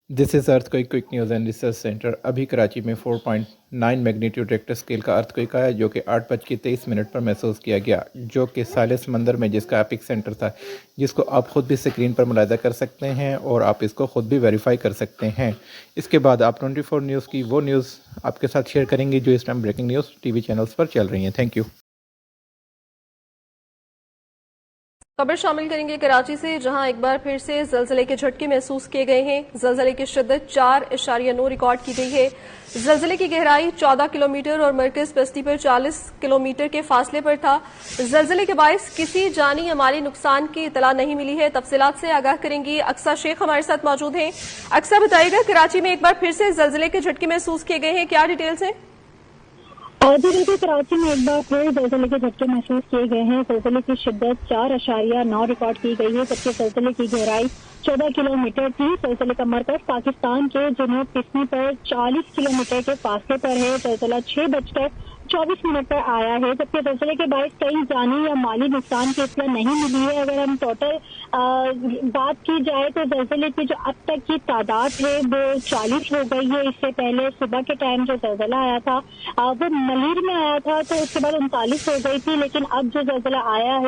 This is earthquake quick news and research centre. अभी कराची में 4.9 magnitude Richter scale का earthquake आया जो कि 8:23 पर महसूस किया गया, जो कि साले समंदर में जिसका एपिक सेंटर था, जिसको आप ख़ुद भी स्क्रीन पर मुलाहिदा कर सकते हैं और आप इसको ख़ुद भी वेरीफाई कर सकते हैं। इसके बाद आप 24 न्यूज़ की वो न्यूज़ आपके साथ शेयर करेंगे जो इस time breaking news TV channels पर चल रही हैं। Thank you. खबर शामिल करेंगे कराची से, जहां एक बार फिर से जलजले के झटके महसूस किए गए हैं। जलजले की शिद्दत 4.9 रिकॉर्ड की गई है। जलजले की गहराई 14 किलोमीटर और मरकज बस्ती पर 40 किलोमीटर के फासले पर था। जलजले के बायस किसी जानी या माली नुकसान की इतला नहीं मिली है। तफसीलात से आगाह करेंगी अक्सा शेख हमारे साथ मौजूद हैं। अक्सा, बताइएगा, कराची में एक बार फिर से जलजले के झटके महसूस किए गए हैं, क्या डिटेल्स हैं? जी बिल्कुल, कराची में एक बार फिर जलजले के झटके महसूस किए गए हैं। जलजले की शिद्दत 4.9 रिकॉर्ड की गई है, जबकि जलजले की गहराई 14 किलोमीटर थी। जलजले का मरकज पाकिस्तान के जनूब पश्चिमी पर 40 किलोमीटर के फासले पर है। जलजला 6:24 पर आया है, जबकि जलजले के बायस कई जानी या माली नुकसान की इत्तला नहीं मिली है। अगर हम टोटल बात की जाए तो जलजले की जो अब तक की तादाद है वो 40 हो गई है। इससे पहले सुबह के टाइम जो जलजला आया था वो मलीर में आया था, तो उसके बाद 39 हो गई थी, लेकिन अब जो जलजला आया है